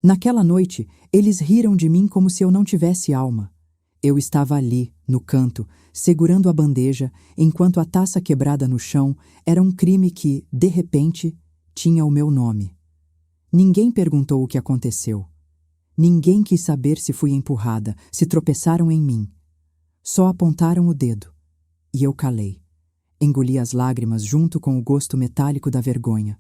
Naquela noite, eles riram de mim como se eu não tivesse alma. Eu estava ali, no canto, segurando a bandeja, enquanto a taça quebrada no chão era um crime que, de repente, tinha o meu nome. Ninguém perguntou o que aconteceu. Ninguém quis saber se fui empurrada, se tropeçaram em mim. Só apontaram o dedo. E eu calei. Engoli as lágrimas junto com o gosto metálico da vergonha.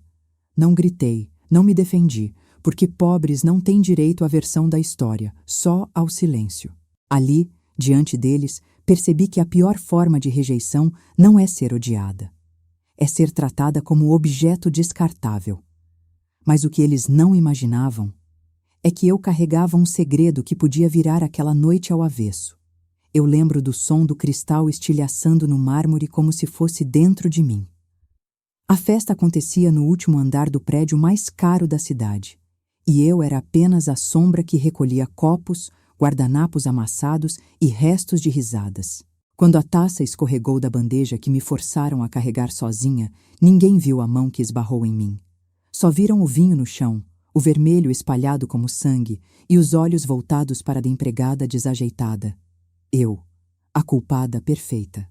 Não gritei, não me defendi, porque pobres não têm direito à versão da história, só ao silêncio. Ali, diante deles, percebi que a pior forma de rejeição não é ser odiada. É ser tratada como objeto descartável. Mas o que eles não imaginavam é que eu carregava um segredo que podia virar aquela noite ao avesso. Eu lembro do som do cristal estilhaçando no mármore como se fosse dentro de mim. A festa acontecia no último andar do prédio mais caro da cidade, e eu era apenas a sombra que recolhia copos, guardanapos amassados e restos de risadas. Quando a taça escorregou da bandeja que me forçaram a carregar sozinha, ninguém viu a mão que esbarrou em mim. Só viram o vinho no chão, o vermelho espalhado como sangue e os olhos voltados para a empregada desajeitada. Eu, a culpada perfeita.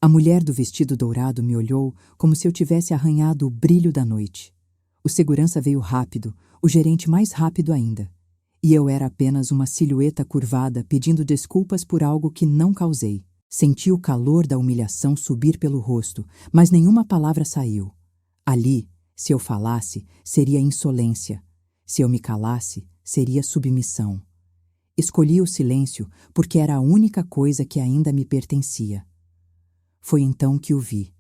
A mulher do vestido dourado me olhou como se eu tivesse arranhado o brilho da noite. O segurança veio rápido, o gerente mais rápido ainda. E eu era apenas uma silhueta curvada pedindo desculpas por algo que não causei. Senti o calor da humilhação subir pelo rosto, mas nenhuma palavra saiu. Ali, se eu falasse, seria insolência. Se eu me calasse, seria submissão. Escolhi o silêncio porque era a única coisa que ainda me pertencia. Foi então que o vi.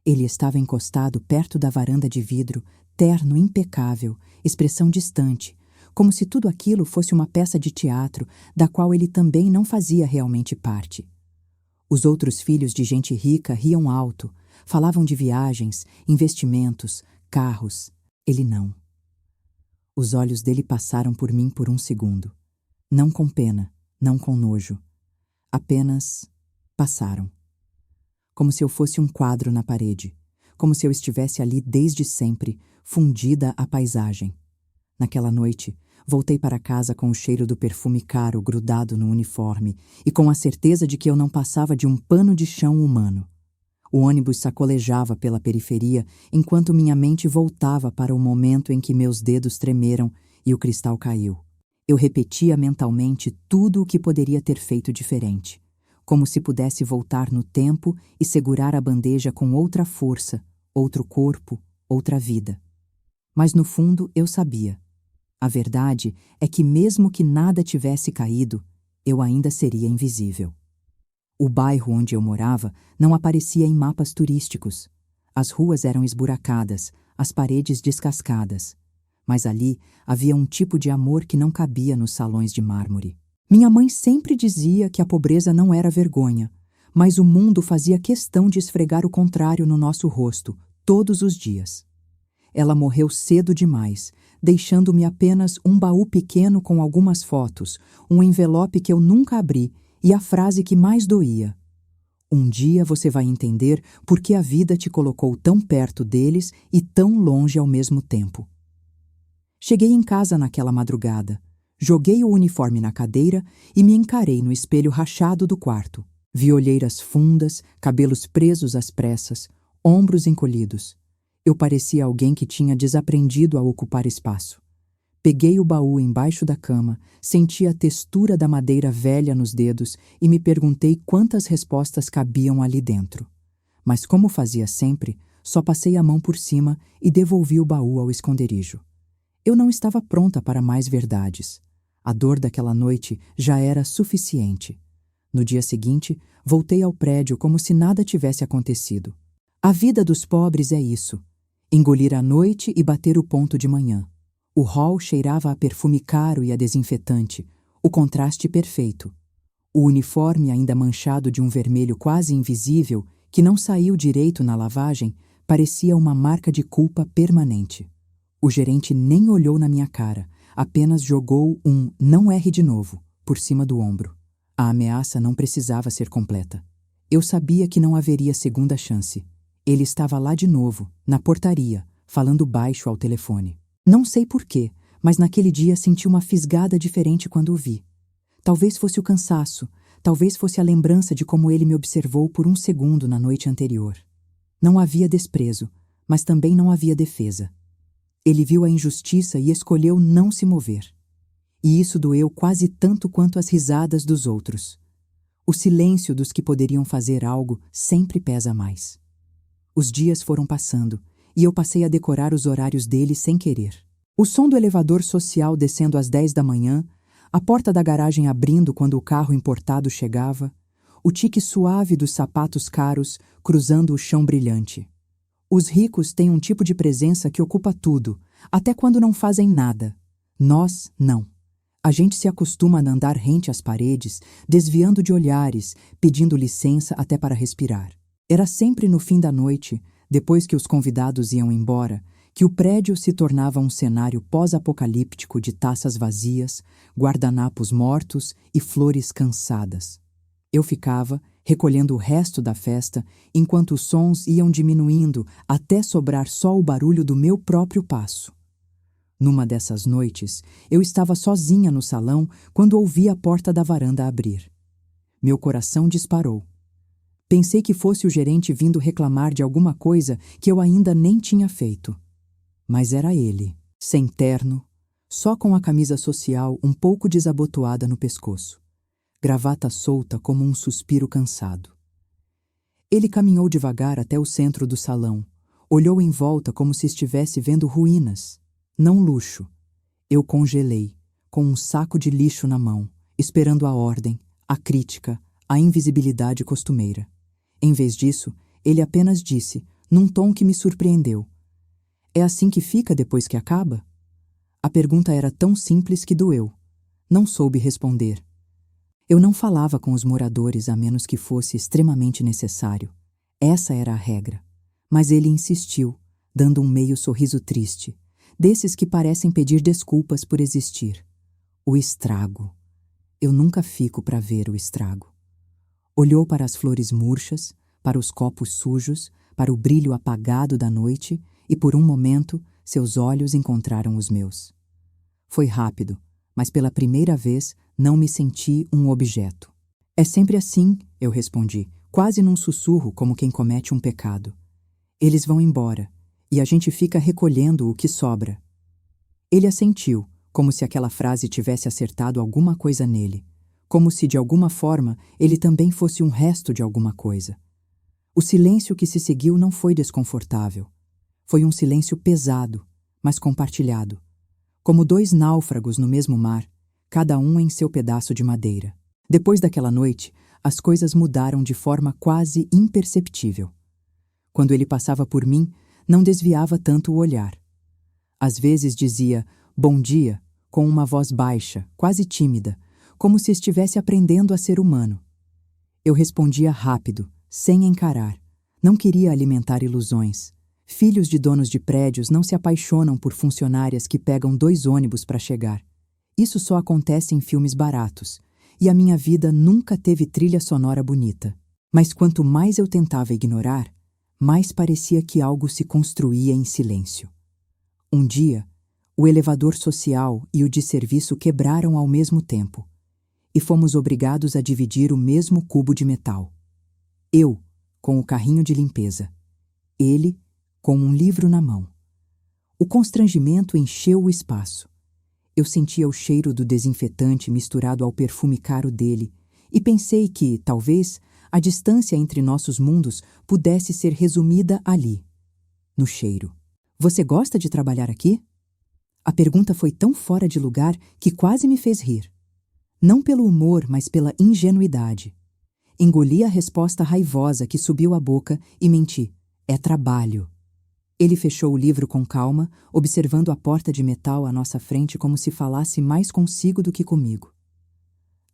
Ele estava encostado perto da varanda de vidro, terno impecável, expressão distante, como se tudo aquilo fosse uma peça de teatro da qual ele também não fazia realmente parte. Os outros filhos de gente rica riam alto, falavam de viagens, investimentos, carros. Ele não. Os olhos dele passaram por mim por um segundo. Não com pena, não com nojo. Apenas passaram. Como se eu fosse um quadro na parede. Como se eu estivesse ali desde sempre, fundida à paisagem. Naquela noite, voltei para casa com o cheiro do perfume caro grudado no uniforme e com a certeza de que eu não passava de um pano de chão humano. O ônibus sacolejava pela periferia enquanto minha mente voltava para o momento em que meus dedos tremeram e o cristal caiu. Eu repetia mentalmente tudo o que poderia ter feito diferente, como se pudesse voltar no tempo e segurar a bandeja com outra força, outro corpo, outra vida. Mas no fundo eu sabia. A verdade é que mesmo que nada tivesse caído, eu ainda seria invisível. O bairro onde eu morava não aparecia em mapas turísticos. As ruas eram esburacadas, as paredes descascadas. Mas ali havia um tipo de amor que não cabia nos salões de mármore. Minha mãe sempre dizia que a pobreza não era vergonha, mas o mundo fazia questão de esfregar o contrário no nosso rosto, todos os dias. Ela morreu cedo demais, deixando-me apenas um baú pequeno com algumas fotos, um envelope que eu nunca abri e a frase que mais doía. Um dia você vai entender por que a vida te colocou tão perto deles e tão longe ao mesmo tempo. Cheguei em casa naquela madrugada, joguei o uniforme na cadeira e me encarei no espelho rachado do quarto. Vi olheiras fundas, cabelos presos às pressas, ombros encolhidos. Eu parecia alguém que tinha desaprendido a ocupar espaço. Peguei o baú embaixo da cama, senti a textura da madeira velha nos dedos e me perguntei quantas respostas cabiam ali dentro. Mas como fazia sempre, só passei a mão por cima e devolvi o baú ao esconderijo. Eu não estava pronta para mais verdades. A dor daquela noite já era suficiente. No dia seguinte, voltei ao prédio como se nada tivesse acontecido. A vida dos pobres é isso: engolir a noite e bater o ponto de manhã. O hall cheirava a perfume caro e a desinfetante, o contraste perfeito. O uniforme ainda manchado de um vermelho quase invisível, que não saiu direito na lavagem, parecia uma marca de culpa permanente. O gerente nem olhou na minha cara, apenas jogou um "não erre de novo" por cima do ombro. A ameaça não precisava ser completa. Eu sabia que não haveria segunda chance. Ele estava lá de novo, na portaria, falando baixo ao telefone. Não sei porquê, Mas naquele dia senti uma fisgada diferente quando o vi. Talvez fosse o cansaço, talvez fosse a lembrança de como ele me observou por um segundo na noite anterior. Não havia desprezo, mas também não havia defesa. Ele viu a injustiça e escolheu não se mover. E isso doeu quase tanto quanto as risadas dos outros. O silêncio dos que poderiam fazer algo sempre pesa mais. Os dias foram passando, e eu passei a decorar os horários dele sem querer. O som do elevador social descendo às 10 da manhã, a porta da garagem abrindo quando o carro importado chegava, o tique suave dos sapatos caros cruzando o chão brilhante. Os ricos têm um tipo de presença que ocupa tudo, até quando não fazem nada. Nós, não. A gente se acostuma a andar rente às paredes, desviando de olhares, pedindo licença até para respirar. Era sempre no fim da noite, depois que os convidados iam embora, que o prédio se tornava um cenário pós-apocalíptico de taças vazias, guardanapos mortos e flores cansadas. Eu ficava, recolhendo o resto da festa, enquanto os sons iam diminuindo até sobrar só o barulho do meu próprio passo. Numa dessas noites, eu estava sozinha no salão quando ouvi a porta da varanda abrir. Meu coração disparou. Pensei que fosse o gerente vindo reclamar de alguma coisa que eu ainda nem tinha feito. Mas era ele, sem terno, só com a camisa social um pouco desabotoada no pescoço, gravata solta como um suspiro cansado. Ele caminhou devagar até o centro do salão, olhou em volta como se estivesse vendo ruínas, não luxo. Eu congelei, com um saco de lixo na mão, esperando a ordem, a crítica, a invisibilidade costumeira. Em vez disso, ele apenas disse, num tom que me surpreendeu: "É assim que fica depois que acaba?" A pergunta era tão simples que doeu. Não soube responder. Eu não falava com os moradores a menos que fosse extremamente necessário. Essa era a regra. Mas ele insistiu, dando um meio sorriso triste, desses que parecem pedir desculpas por existir. O estrago. Eu nunca fico para ver o estrago. Olhou para as flores murchas, para os copos sujos, para o brilho apagado da noite e, por um momento, seus olhos encontraram os meus. Foi rápido, mas pela primeira vez não me senti um objeto. "É sempre assim", eu respondi, quase num sussurro como quem comete um pecado. "Eles vão embora, e a gente fica recolhendo o que sobra." Ele assentiu, como se aquela frase tivesse acertado alguma coisa nele, como se, de alguma forma, ele também fosse um resto de alguma coisa. O silêncio que se seguiu não foi desconfortável. Foi um silêncio pesado, mas compartilhado. Como dois náufragos no mesmo mar, cada um em seu pedaço de madeira. Depois daquela noite, as coisas mudaram de forma quase imperceptível. Quando ele passava por mim, não desviava tanto o olhar. Às vezes dizia "bom dia", com uma voz baixa, quase tímida, como se estivesse aprendendo a ser humano. Eu respondia rápido, sem encarar. Não queria alimentar ilusões. Filhos de donos de prédios não se apaixonam por funcionárias que pegam 2 ônibus para chegar. Isso só acontece em filmes baratos, e a minha vida nunca teve trilha sonora bonita. Mas quanto mais eu tentava ignorar, mais parecia que algo se construía em silêncio. Um dia, o elevador social e o de serviço quebraram ao mesmo tempo, e fomos obrigados a dividir o mesmo cubo de metal. Eu, com o carrinho de limpeza. Ele, com um livro na mão. O constrangimento encheu o espaço. Eu sentia o cheiro do desinfetante misturado ao perfume caro dele e pensei que, talvez, a distância entre nossos mundos pudesse ser resumida ali, no cheiro. "Você gosta de trabalhar aqui?" A pergunta foi tão fora de lugar que quase me fez rir. Não pelo humor, mas pela ingenuidade. Engoli a resposta raivosa que subiu à boca e menti. "É trabalho." Ele fechou o livro com calma, observando a porta de metal à nossa frente como se falasse mais consigo do que comigo.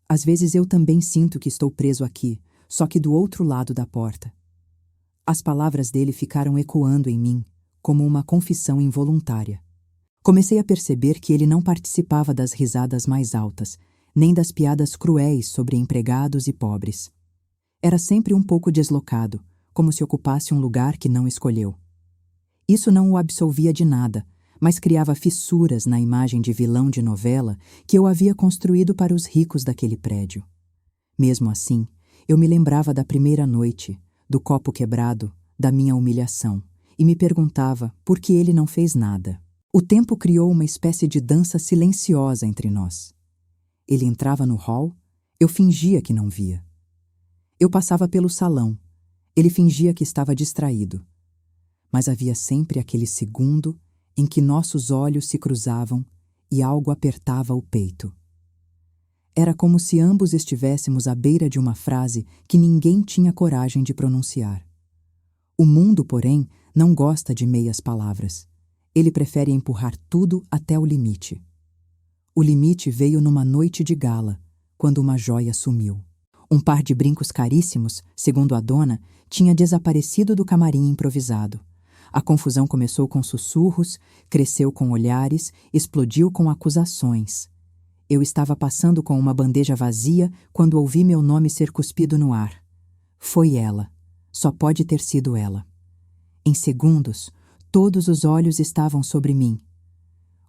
Às vezes eu também sinto que estou preso aqui, só que do outro lado da porta. As palavras dele ficaram ecoando em mim, como uma confissão involuntária. Comecei a perceber que ele não participava das risadas mais altas, nem das piadas cruéis sobre empregados e pobres. Era sempre um pouco deslocado, como se ocupasse um lugar que não escolheu. Isso não o absolvia de nada, mas criava fissuras na imagem de vilão de novela que eu havia construído para os ricos daquele prédio. Mesmo assim, eu me lembrava da primeira noite, do copo quebrado, da minha humilhação, e me perguntava por que ele não fez nada. O tempo criou uma espécie de dança silenciosa entre nós. Ele entrava no hall, eu fingia que não via. Eu passava pelo salão, ele fingia que estava distraído. Mas havia sempre aquele segundo em que nossos olhos se cruzavam e algo apertava o peito. Era como se ambos estivéssemos à beira de uma frase que ninguém tinha coragem de pronunciar. O mundo, porém, não gosta de meias palavras. Ele prefere empurrar tudo até o limite. O limite veio numa noite de gala, quando uma joia sumiu. Um par de brincos caríssimos, segundo a dona, tinha desaparecido do camarim improvisado. A confusão começou com sussurros, cresceu com olhares, explodiu com acusações. Eu estava passando com uma bandeja vazia quando ouvi meu nome ser cuspido no ar. Foi ela. Só pode ter sido ela. Em segundos, todos os olhos estavam sobre mim.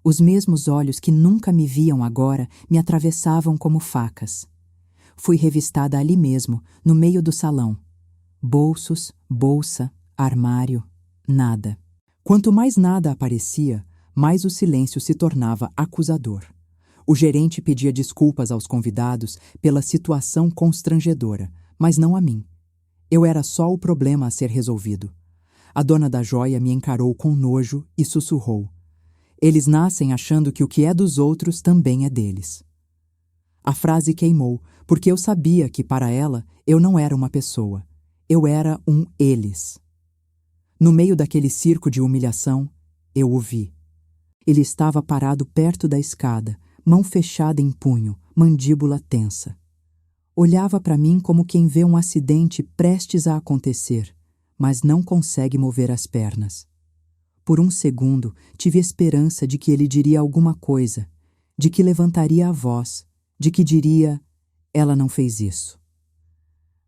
Os mesmos olhos que nunca me viam agora me atravessavam como facas. Fui revistada ali mesmo, no meio do salão. Bolsos, bolsa, armário, nada. Quanto mais nada aparecia, mais o silêncio se tornava acusador. O gerente pedia desculpas aos convidados pela situação constrangedora, mas não a mim. Eu era só o problema a ser resolvido. A dona da joia me encarou com nojo e sussurrou: "Eles nascem achando que o que é dos outros também é deles." A frase queimou, porque eu sabia que, para ela, eu não era uma pessoa. Eu era um eles. No meio daquele circo de humilhação, eu o vi. Ele estava parado perto da escada, mão fechada em punho, mandíbula tensa. Olhava para mim como quem vê um acidente prestes a acontecer, mas não consegue mover as pernas. Por um segundo, tive esperança de que ele diria alguma coisa, de que levantaria a voz, de que diria: "Ela não fez isso."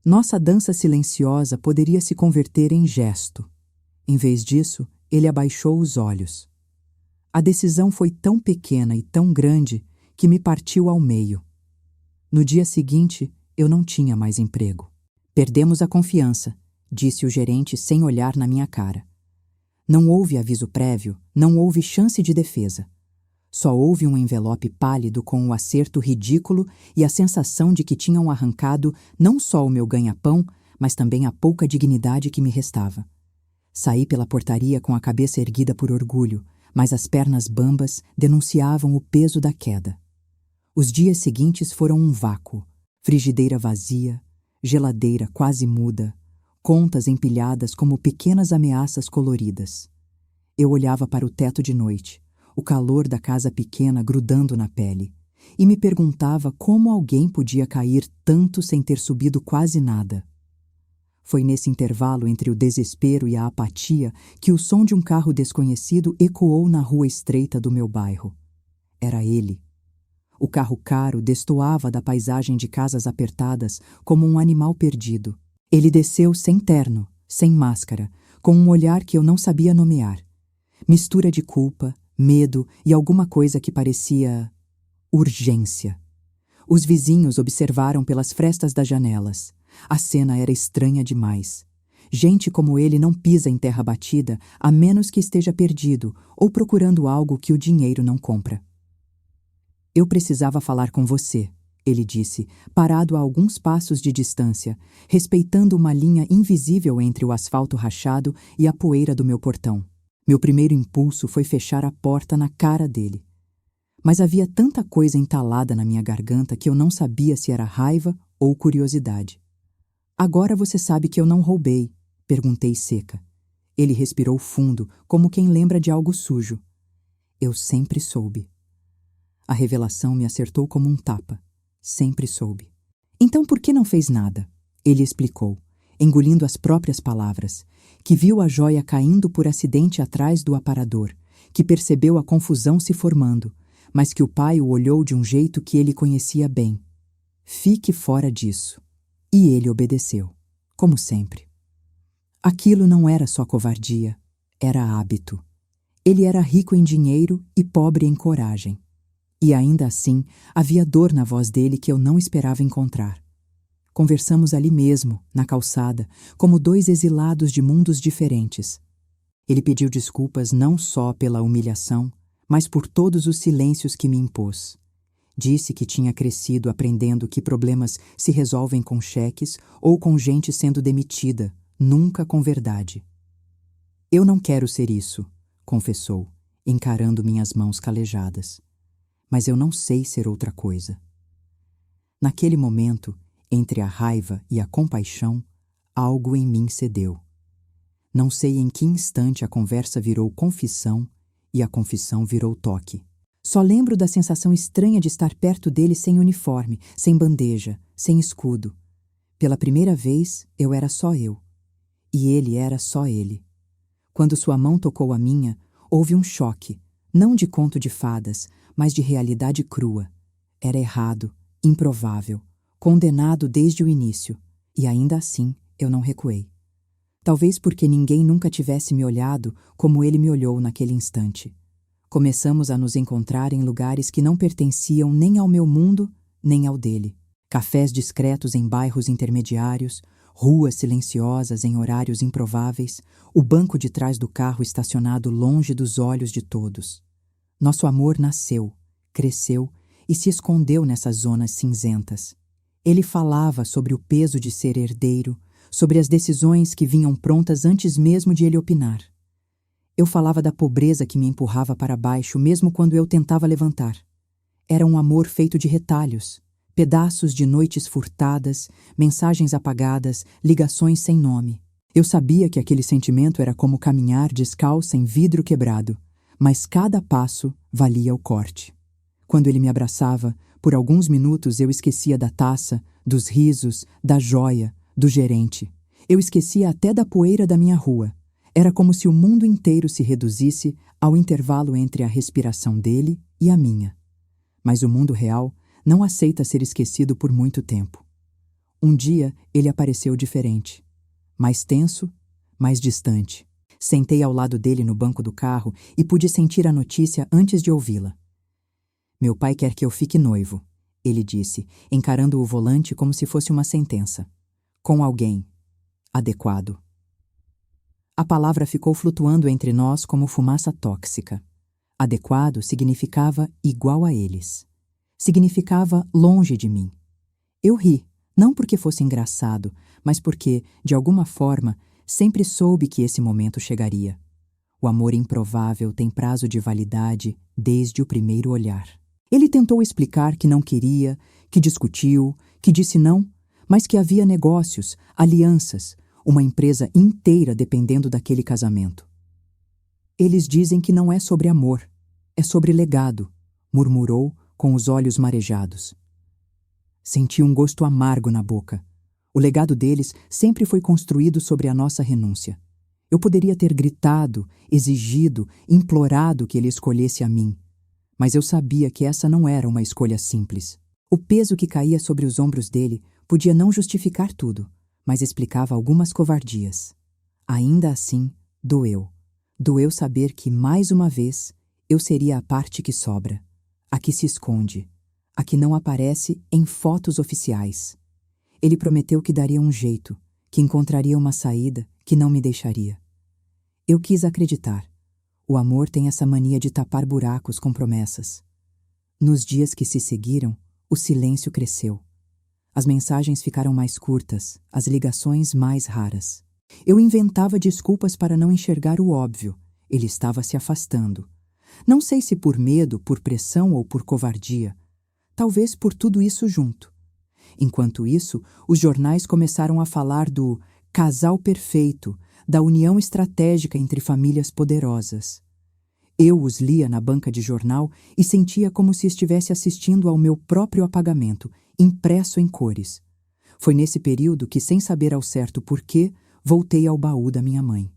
Nossa dança silenciosa poderia se converter em gesto. Em vez disso, ele abaixou os olhos. A decisão foi tão pequena e tão grande que me partiu ao meio. No dia seguinte, eu não tinha mais emprego. "Perdemos a confiança", disse o gerente sem olhar na minha cara. Não houve aviso prévio, não houve chance de defesa. Só houve um envelope pálido com o acerto ridículo e a sensação de que tinham arrancado não só o meu ganha-pão, mas também a pouca dignidade que me restava. Saí pela portaria com a cabeça erguida por orgulho, mas as pernas bambas denunciavam o peso da queda. Os dias seguintes foram um vácuo, frigideira vazia, geladeira quase muda, contas empilhadas como pequenas ameaças coloridas. Eu olhava para o teto de noite, o calor da casa pequena grudando na pele, e me perguntava como alguém podia cair tanto sem ter subido quase nada. Foi nesse intervalo entre o desespero e a apatia que o som de um carro desconhecido ecoou na rua estreita do meu bairro. Era ele. O carro caro destoava da paisagem de casas apertadas como um animal perdido. Ele desceu sem terno, sem máscara, com um olhar que eu não sabia nomear. Mistura de culpa, medo e alguma coisa que parecia urgência. Os vizinhos observaram pelas frestas das janelas. A cena era estranha demais. Gente como ele não pisa em terra batida, a menos que esteja perdido ou procurando algo que o dinheiro não compra. "Eu precisava falar com você", ele disse, parado a alguns passos de distância, respeitando uma linha invisível entre o asfalto rachado e a poeira do meu portão. Meu primeiro impulso foi fechar a porta na cara dele. Mas havia tanta coisa entalada na minha garganta que eu não sabia se era raiva ou curiosidade. "Agora você sabe que eu não roubei", perguntei seca. Ele respirou fundo, como quem lembra de algo sujo. "Eu sempre soube." A revelação me acertou como um tapa. Sempre soube. "Então por que não fez nada?" Ele explicou, engolindo as próprias palavras, que viu a joia caindo por acidente atrás do aparador, que percebeu a confusão se formando, mas que o pai o olhou de um jeito que ele conhecia bem. "Fique fora disso." E ele obedeceu, como sempre. Aquilo não era só covardia, era hábito. Ele era rico em dinheiro e pobre em coragem. E ainda assim, havia dor na voz dele que eu não esperava encontrar. Conversamos ali mesmo, na calçada, como dois exilados de mundos diferentes. Ele pediu desculpas não só pela humilhação, mas por todos os silêncios que me impôs. Disse que tinha crescido aprendendo que problemas se resolvem com cheques ou com gente sendo demitida, nunca com verdade. Eu não quero ser isso, confessou, encarando minhas mãos calejadas. Mas eu não sei ser outra coisa. Naquele momento, entre a raiva e a compaixão, algo em mim cedeu. Não sei em que instante a conversa virou confissão e a confissão virou toque. Só lembro da sensação estranha de estar perto dele sem uniforme, sem bandeja, sem escudo. Pela primeira vez, eu era só eu. E ele era só ele. Quando sua mão tocou a minha, houve um choque, não de conto de fadas, mas de realidade crua. Era errado, improvável, condenado desde o início, e ainda assim eu não recuei. Talvez porque ninguém nunca tivesse me olhado como ele me olhou naquele instante. Começamos a nos encontrar em lugares que não pertenciam nem ao meu mundo, nem ao dele. Cafés discretos em bairros intermediários, ruas silenciosas em horários improváveis, o banco de trás do carro estacionado longe dos olhos de todos. Nosso amor nasceu, cresceu e se escondeu nessas zonas cinzentas. Ele falava sobre o peso de ser herdeiro, sobre as decisões que vinham prontas antes mesmo de ele opinar. Eu falava da pobreza que me empurrava para baixo, mesmo quando eu tentava levantar. Era um amor feito de retalhos, pedaços de noites furtadas, mensagens apagadas, ligações sem nome. Eu sabia que aquele sentimento era como caminhar descalça em vidro quebrado, mas cada passo valia o corte. Quando ele me abraçava, por alguns minutos eu esquecia da taça, dos risos, da joia, do gerente. Eu esquecia até da poeira da minha rua. Era como se o mundo inteiro se reduzisse ao intervalo entre a respiração dele e a minha. Mas o mundo real não aceita ser esquecido por muito tempo. Um dia ele apareceu diferente. Mais tenso, mais distante. Sentei ao lado dele no banco do carro e pude sentir a notícia antes de ouvi-la. Meu pai quer que eu fique noivo, ele disse, encarando o volante como se fosse uma sentença. Com alguém. Adequado. A palavra ficou flutuando entre nós como fumaça tóxica. Adequado significava igual a eles. Significava longe de mim. Eu ri, não porque fosse engraçado, mas porque, de alguma forma, sempre soube que esse momento chegaria. O amor improvável tem prazo de validade desde o primeiro olhar. Ele tentou explicar que não queria, que discutiu, que disse não, mas que havia negócios, alianças, uma empresa inteira dependendo daquele casamento. Eles dizem que não é sobre amor, é sobre legado, murmurou com os olhos marejados. Senti um gosto amargo na boca. O legado deles sempre foi construído sobre a nossa renúncia. Eu poderia ter gritado, exigido, implorado que ele escolhesse a mim. Mas eu sabia que essa não era uma escolha simples. O peso que caía sobre os ombros dele podia não justificar tudo, mas explicava algumas covardias. Ainda assim, doeu. Doeu saber que, mais uma vez, eu seria a parte que sobra, a que se esconde, a que não aparece em fotos oficiais. Ele prometeu que daria um jeito, que encontraria uma saída, que não me deixaria. Eu quis acreditar. O amor tem essa mania de tapar buracos com promessas. Nos dias que se seguiram, o silêncio cresceu. As mensagens ficaram mais curtas, as ligações mais raras. Eu inventava desculpas para não enxergar o óbvio. Ele estava se afastando. Não sei se por medo, por pressão ou por covardia. Talvez por tudo isso junto. Enquanto isso, os jornais começaram a falar do casal perfeito, da união estratégica entre famílias poderosas. Eu os lia na banca de jornal e sentia como se estivesse assistindo ao meu próprio apagamento, impresso em cores. Foi nesse período que, sem saber ao certo porquê, voltei ao baú da minha mãe.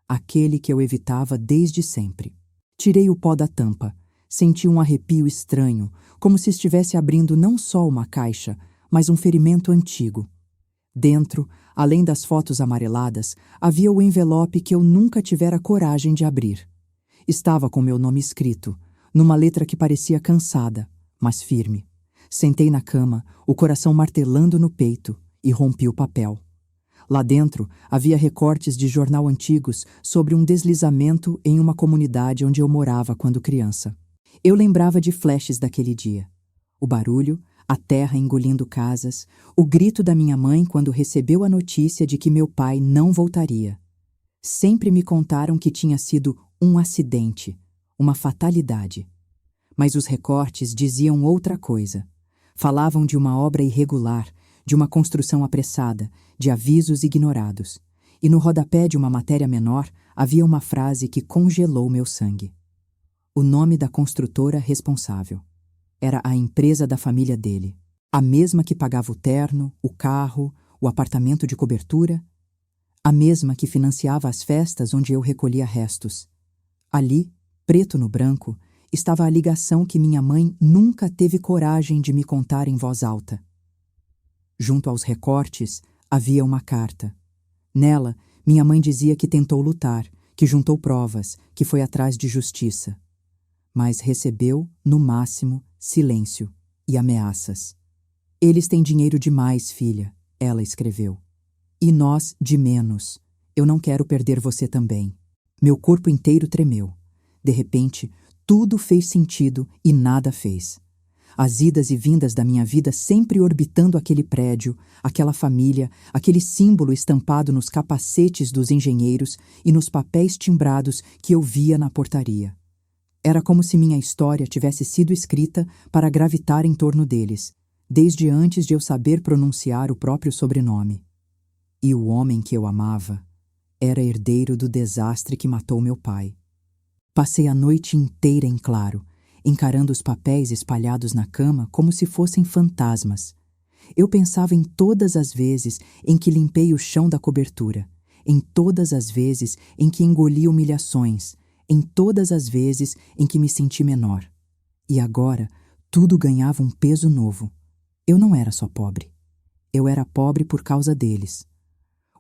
Aquele que eu evitava desde sempre. Tirei o pó da tampa. Senti um arrepio estranho, como se estivesse abrindo não só uma caixa, mas um ferimento antigo. Dentro, além das fotos amareladas, havia o envelope que eu nunca tivera coragem de abrir. Estava com meu nome escrito, numa letra que parecia cansada, mas firme. Sentei na cama, o coração martelando no peito, e rompi o papel. Lá dentro havia recortes de jornal antigos sobre um deslizamento em uma comunidade onde eu morava quando criança. Eu lembrava de flashes daquele dia. O barulho, a terra engolindo casas, o grito da minha mãe quando recebeu a notícia de que meu pai não voltaria. Sempre me contaram que tinha sido um acidente, uma fatalidade. Mas os recortes diziam outra coisa. Falavam de uma obra irregular, de uma construção apressada, de avisos ignorados. E no rodapé de uma matéria menor havia uma frase que congelou meu sangue. O nome da construtora responsável. Era a empresa da família dele. A mesma que pagava o terno, o carro, o apartamento de cobertura. A mesma que financiava as festas onde eu recolhia restos. Ali, preto no branco, estava a ligação que minha mãe nunca teve coragem de me contar em voz alta. Junto aos recortes, havia uma carta. Nela, minha mãe dizia que tentou lutar, que juntou provas, que foi atrás de justiça. Mas recebeu, no máximo, silêncio e ameaças. Eles têm dinheiro demais, filha, ela escreveu. E nós de menos. Eu não quero perder você também. Meu corpo inteiro tremeu. De repente, tudo fez sentido e nada fez. As idas e vindas da minha vida sempre orbitando aquele prédio, aquela família, aquele símbolo estampado nos capacetes dos engenheiros e nos papéis timbrados que eu via na portaria. Era como se minha história tivesse sido escrita para gravitar em torno deles, desde antes de eu saber pronunciar o próprio sobrenome. E o homem que eu amava era herdeiro do desastre que matou meu pai. Passei a noite inteira em claro, encarando os papéis espalhados na cama como se fossem fantasmas. Eu pensava em todas as vezes em que limpei o chão da cobertura, em todas as vezes em que engoli humilhações, em todas as vezes em que me senti menor. E agora, tudo ganhava um peso novo. Eu não era só pobre. Eu era pobre por causa deles.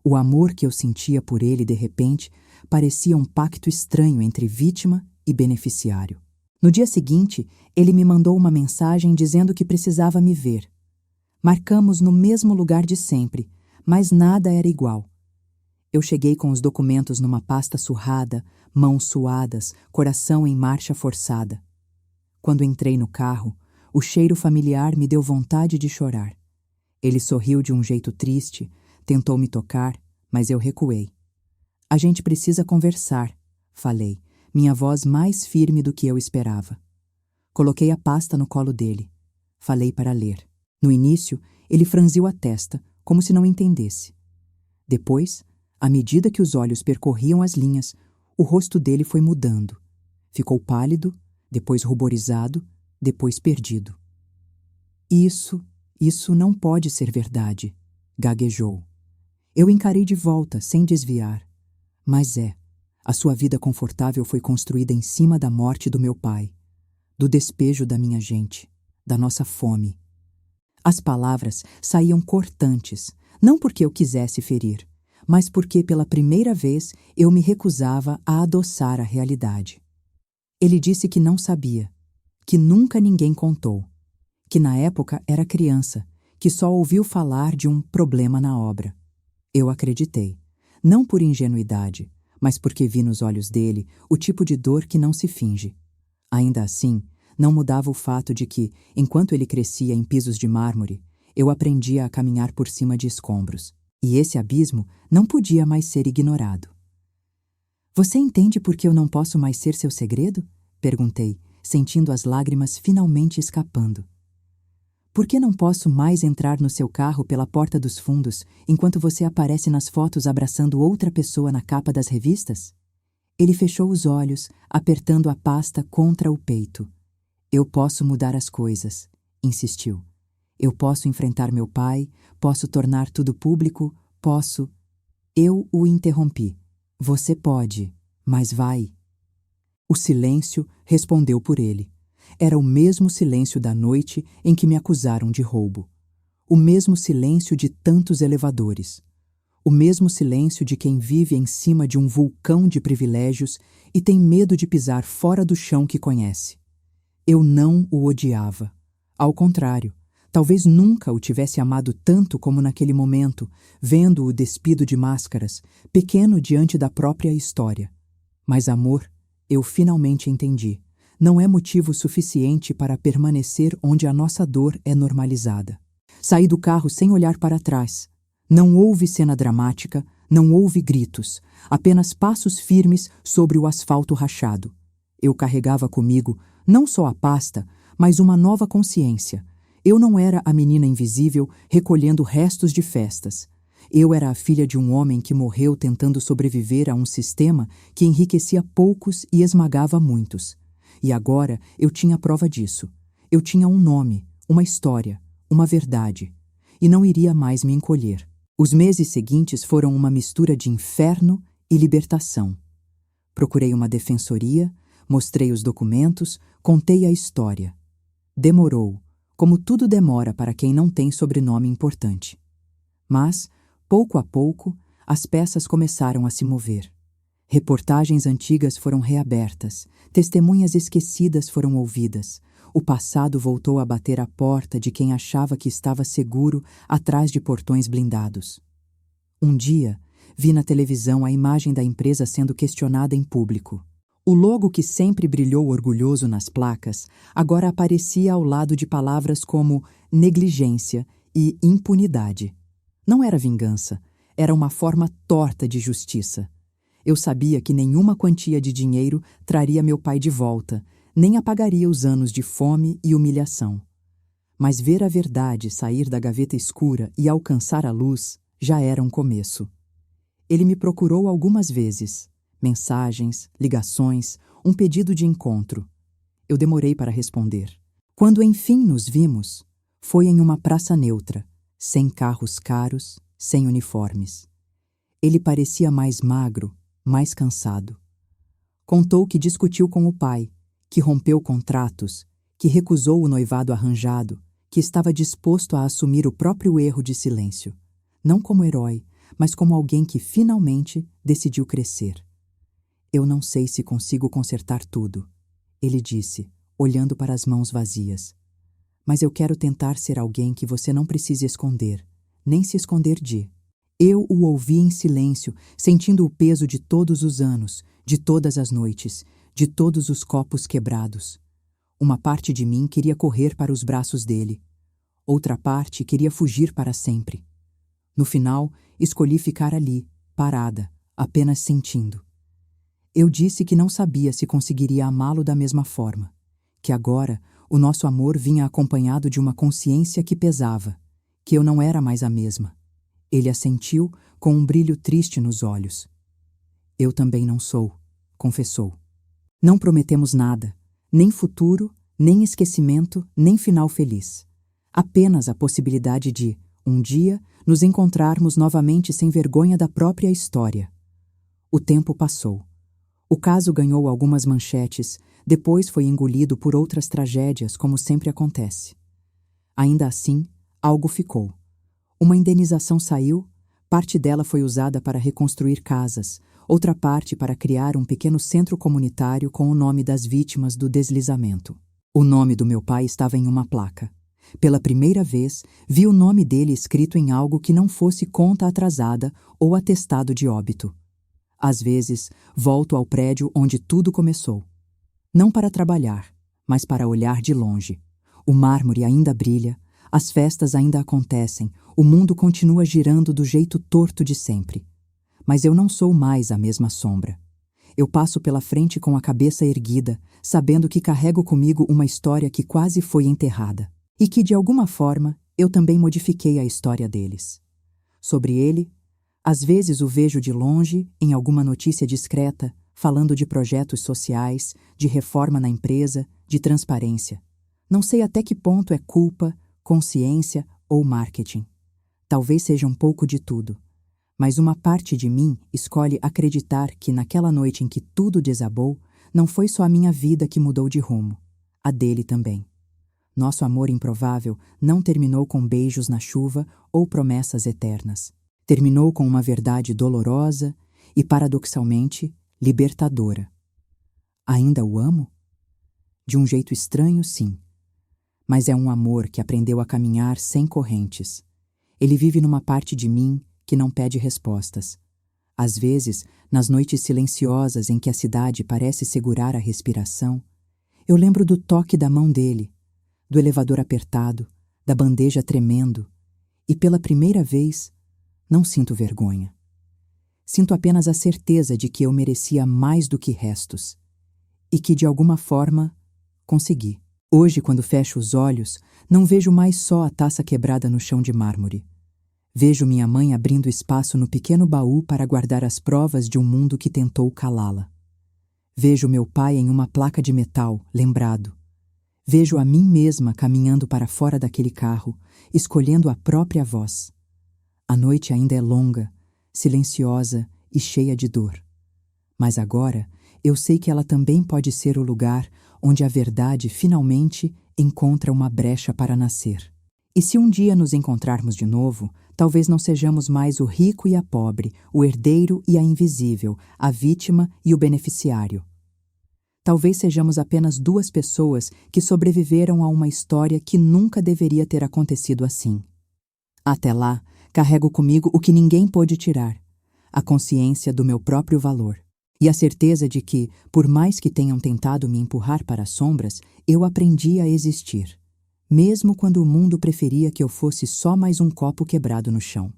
O amor que eu sentia por ele, de repente, parecia um pacto estranho entre vítima e beneficiário. No dia seguinte, ele me mandou uma mensagem dizendo que precisava me ver. Marcamos no mesmo lugar de sempre, mas nada era igual. Eu cheguei com os documentos numa pasta surrada, mãos suadas, coração em marcha forçada. Quando entrei no carro, o cheiro familiar me deu vontade de chorar. Ele sorriu de um jeito triste, tentou me tocar, mas eu recuei. A gente precisa conversar, falei, minha voz mais firme do que eu esperava. Coloquei a pasta no colo dele. Falei para ler. No início, ele franziu a testa, como se não entendesse. Depois, à medida que os olhos percorriam as linhas, o rosto dele foi mudando. Ficou pálido, depois ruborizado, depois perdido. Isso não pode ser verdade, gaguejou. Eu encarei de volta, sem desviar. Mas a sua vida confortável foi construída em cima da morte do meu pai, do despejo da minha gente, da nossa fome. As palavras saíam cortantes, não porque eu quisesse ferir, mas porque pela primeira vez eu me recusava a adoçar a realidade. Ele disse que não sabia, que nunca ninguém contou, que na época era criança, que só ouviu falar de um problema na obra. Eu acreditei, não por ingenuidade, mas porque vi nos olhos dele o tipo de dor que não se finge. Ainda assim, não mudava o fato de que, enquanto ele crescia em pisos de mármore, eu aprendia a caminhar por cima de escombros, e esse abismo não podia mais ser ignorado. Você entende por que eu não posso mais ser seu segredo? Perguntei, sentindo as lágrimas finalmente escapando. Por que não posso mais entrar no seu carro pela porta dos fundos enquanto você aparece nas fotos abraçando outra pessoa na capa das revistas? Ele fechou os olhos, apertando a pasta contra o peito. Eu posso mudar as coisas, insistiu. Eu posso enfrentar meu pai, posso tornar tudo público, posso... Eu o interrompi. Você pode, mas vai. O silêncio respondeu por ele. Era o mesmo silêncio da noite em que me acusaram de roubo. O mesmo silêncio de tantos elevadores. O mesmo silêncio de quem vive em cima de um vulcão de privilégios e tem medo de pisar fora do chão que conhece. Eu não o odiava. Ao contrário, talvez nunca o tivesse amado tanto como naquele momento, vendo-o despido de máscaras, pequeno diante da própria história. Mas amor, eu finalmente entendi, não é motivo suficiente para permanecer onde a nossa dor é normalizada. Saí do carro sem olhar para trás. Não houve cena dramática, não houve gritos, apenas passos firmes sobre o asfalto rachado. Eu carregava comigo não só a pasta, mas uma nova consciência. Eu não era a menina invisível recolhendo restos de festas. Eu era a filha de um homem que morreu tentando sobreviver a um sistema que enriquecia poucos e esmagava muitos. E agora eu tinha prova disso. Eu tinha um nome, uma história, uma verdade. E não iria mais me encolher. Os meses seguintes foram uma mistura de inferno e libertação. Procurei uma defensoria, mostrei os documentos, contei a história. Demorou, como tudo demora para quem não tem sobrenome importante. Mas, pouco a pouco, as peças começaram a se mover. Reportagens antigas foram reabertas, testemunhas esquecidas foram ouvidas. O passado voltou a bater à porta de quem achava que estava seguro atrás de portões blindados. Um dia, vi na televisão a imagem da empresa sendo questionada em público. O logo que sempre brilhou orgulhoso nas placas agora aparecia ao lado de palavras como negligência e impunidade. Não era vingança, era uma forma torta de justiça. Eu sabia que nenhuma quantia de dinheiro traria meu pai de volta, nem apagaria os anos de fome e humilhação. Mas ver a verdade sair da gaveta escura e alcançar a luz já era um começo. Ele me procurou algumas vezes. Mensagens, ligações, um pedido de encontro. Eu demorei para responder. Quando enfim nos vimos, foi em uma praça neutra, sem carros caros, sem uniformes. Ele parecia mais magro, mais cansado. Contou que discutiu com o pai, que rompeu contratos, que recusou o noivado arranjado, que estava disposto a assumir o próprio erro de silêncio. Não como herói, mas como alguém que finalmente decidiu crescer. Eu não sei se consigo consertar tudo, ele disse, olhando para as mãos vazias. Mas eu quero tentar ser alguém que você não precise esconder, nem se esconder de. Eu o ouvi em silêncio, sentindo o peso de todos os anos, de todas as noites, de todos os copos quebrados. Uma parte de mim queria correr para os braços dele. Outra parte queria fugir para sempre. No final, escolhi ficar ali, parada, apenas sentindo. Eu disse que não sabia se conseguiria amá-lo da mesma forma, que agora o nosso amor vinha acompanhado de uma consciência que pesava, que eu não era mais a mesma. Ele assentiu com um brilho triste nos olhos. Eu também não sou, confessou. Não prometemos nada, nem futuro, nem esquecimento, nem final feliz. Apenas a possibilidade de, um dia, nos encontrarmos novamente sem vergonha da própria história. O tempo passou. O caso ganhou algumas manchetes, depois foi engolido por outras tragédias, como sempre acontece. Ainda assim, algo ficou. Uma indenização saiu, parte dela foi usada para reconstruir casas, outra parte para criar um pequeno centro comunitário com o nome das vítimas do deslizamento. O nome do meu pai estava em uma placa. Pela primeira vez, vi o nome dele escrito em algo que não fosse conta atrasada ou atestado de óbito. Às vezes, volto ao prédio onde tudo começou. Não para trabalhar, mas para olhar de longe. O mármore ainda brilha, as festas ainda acontecem, o mundo continua girando do jeito torto de sempre. Mas eu não sou mais a mesma sombra. Eu passo pela frente com a cabeça erguida, sabendo que carrego comigo uma história que quase foi enterrada. E que, de alguma forma, eu também modifiquei a história deles. Sobre ele, às vezes o vejo de longe, em alguma notícia discreta, falando de projetos sociais, de reforma na empresa, de transparência. Não sei até que ponto é culpa, consciência ou marketing. Talvez seja um pouco de tudo. Mas uma parte de mim escolhe acreditar que naquela noite em que tudo desabou, não foi só a minha vida que mudou de rumo. A dele também. Nosso amor improvável não terminou com beijos na chuva ou promessas eternas. Terminou com uma verdade dolorosa e, paradoxalmente, libertadora. Ainda o amo? De um jeito estranho, sim. Mas é um amor que aprendeu a caminhar sem correntes. Ele vive numa parte de mim que não pede respostas. Às vezes, nas noites silenciosas em que a cidade parece segurar a respiração, eu lembro do toque da mão dele, do elevador apertado, da bandeja tremendo, e pela primeira vez, não sinto vergonha. Sinto apenas a certeza de que eu merecia mais do que restos, e que, de alguma forma, consegui. Hoje, quando fecho os olhos, não vejo mais só a taça quebrada no chão de mármore. Vejo minha mãe abrindo espaço no pequeno baú para guardar as provas de um mundo que tentou calá-la. Vejo meu pai em uma placa de metal, lembrado. Vejo a mim mesma caminhando para fora daquele carro, escolhendo a própria voz. A noite ainda é longa, silenciosa e cheia de dor. Mas agora eu sei que ela também pode ser o lugar onde a verdade finalmente encontra uma brecha para nascer. E se um dia nos encontrarmos de novo, talvez não sejamos mais o rico e a pobre, o herdeiro e a invisível, a vítima e o beneficiário. Talvez sejamos apenas duas pessoas que sobreviveram a uma história que nunca deveria ter acontecido assim. Até lá, carrego comigo o que ninguém pôde tirar, a consciência do meu próprio valor. E a certeza de que, por mais que tenham tentado me empurrar para as sombras, eu aprendi a existir, mesmo quando o mundo preferia que eu fosse só mais um copo quebrado no chão.